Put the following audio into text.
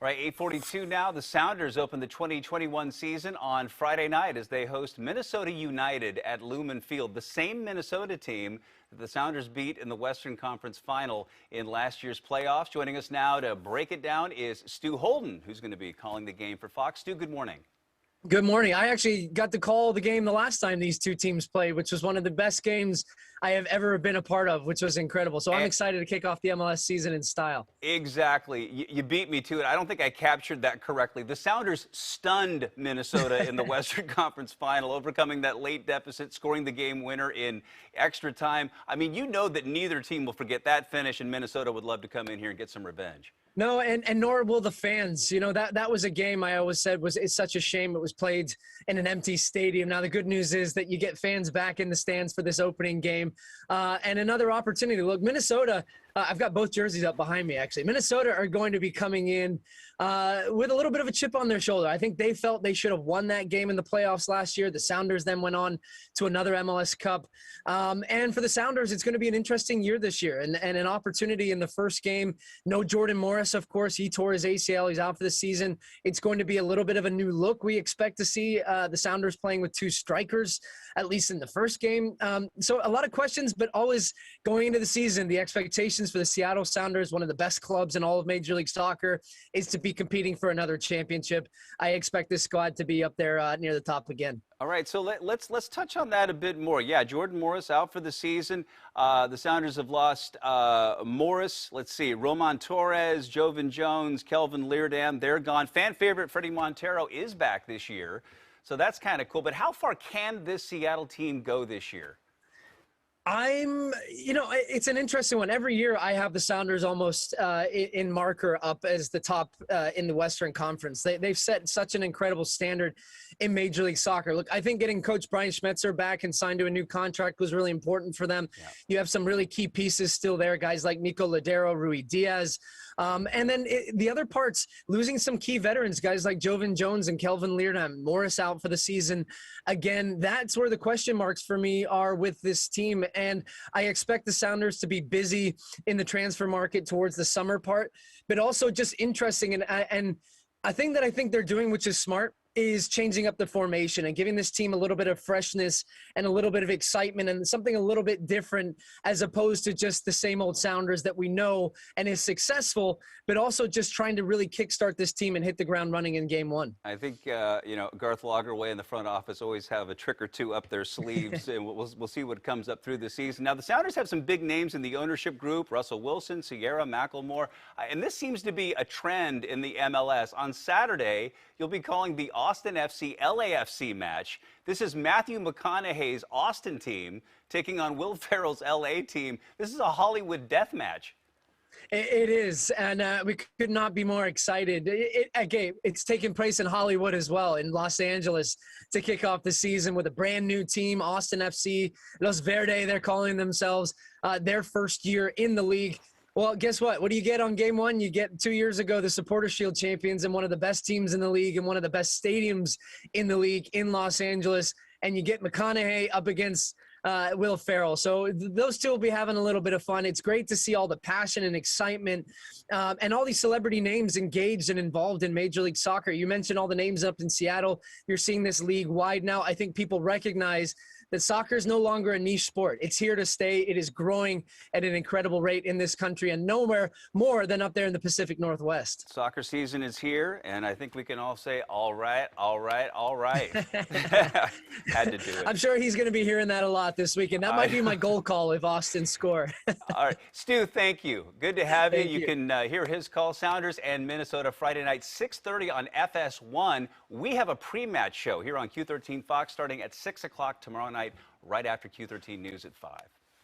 Right, 8:42 now. The Sounders open the 2021 season on Friday night as they host Minnesota United at Lumen Field, the same Minnesota team that the Sounders beat in the Western Conference Final in last year's playoffs. Joining us now to break it down is Stu Holden, who's going to be calling the game for Fox. Stu, good morning. Good morning. I actually got to call the game the last time these two teams played, which was one of the best games I have ever been a part of, which was incredible. So I'm excited to kick off the MLS season in style. Exactly. You beat me to it. I don't think I captured that correctly. The Sounders stunned Minnesota in the Western Conference Final, overcoming that late deficit, scoring the game winner in extra time. I mean, you know that neither team will forget that finish, and Minnesota would love to come in here and get some revenge. No, and nor will the fans. You know, that was a game I always said it's such a shame it was played in an empty stadium. Now, the good news is that you get fans back in the stands for this opening game. And another opportunity. Look, Minnesota, I've got both jerseys up behind me, actually. Minnesota are going to be coming in with a little bit of a chip on their shoulder. I think they felt they should have won that game in the playoffs last year. The Sounders then went on to another MLS Cup. And for the Sounders, it's going to be an interesting year this year and an opportunity in the first game. No Jordan Morris, of course. He tore his ACL. He's out for the season. It's going to be a little bit of a new look. We expect to see the Sounders playing with two strikers, at least in the first game. So a lot of questions, but always going into the season, the expectations for the Seattle Sounders, one of the best clubs in all of Major League Soccer, is to be competing for another championship. I expect this squad to be up there near the top again. All right, so let's touch on that a bit more. Yeah, Jordan Morris out for the season. The Sounders have lost Morris. Let's see, Roman Torres, Jovan Jones, Kelvin Leerdam. They're gone. Fan favorite Freddie Montero is back this year, so that's kind of cool. But how far can this Seattle team go this year? It's an interesting one. Every year I have the Sounders almost in marker up as the top in the Western Conference. They've set such an incredible standard in Major League Soccer. Look, I think getting Coach Brian Schmetzer back and signed to a new contract was really important for them. Yeah. You have some really key pieces still there, guys like Nico Ladero, Rui Diaz. And then the other parts, losing some key veterans, guys like Jovan Jones and Kelvin Leerdam, Morris out for the season. Again, that's where the question marks for me are with this team. And I expect the Sounders to be busy in the transfer market towards the summer part, but also just interesting. And a thing that I think they're doing, which is smart, is changing up the formation and giving this team a little bit of freshness and a little bit of excitement and something a little bit different, as opposed to just the same old Sounders that we know and is successful, but also just trying to really kickstart this team and hit the ground running in game one. I think, Garth Lagerwey in the front office always have a trick or two up their sleeves, and we'll see what comes up through the season. Now, the Sounders have some big names in the ownership group, Russell Wilson, Sierra, McElmore, and this seems to be a trend in the MLS. On Saturday, you'll be calling the Austin FC LAFC match. This is Matthew McConaughey's Austin team taking on Will Ferrell's LA team. This is a Hollywood death match. It is, and we could not be more excited. It's taking place in Hollywood as well, in Los Angeles, to kick off the season with a brand new team, Austin FC, Los Verde, they're calling themselves, their first year in the league. Well, guess what? What do you get on game one? You get 2 years ago the Supporters Shield champions and one of the best teams in the league and one of the best stadiums in the league in Los Angeles, and you get McConaughey up against Will Ferrell. So those two will be having a little bit of fun. It's great to see all the passion and excitement and all these celebrity names engaged and involved in Major League Soccer. You mentioned all the names up in Seattle. You're seeing this league wide now. I think people recognize that soccer is no longer a niche sport. It's here to stay. It is growing at an incredible rate in this country and nowhere more than up there in the Pacific Northwest. Soccer season is here, and I think we can all say, all right, all right, all right. Had to do it. I'm sure he's going to be hearing that a lot this weekend. That might be my goal call if Austin score. All right. Stu, thank you. Good to have you. Thank you. You can hear his call, Sounders and Minnesota, Friday night, 6:30 on FS1. We have a pre-match show here on Q13 Fox starting at 6 o'clock tomorrow night, right after Q13 News at 5.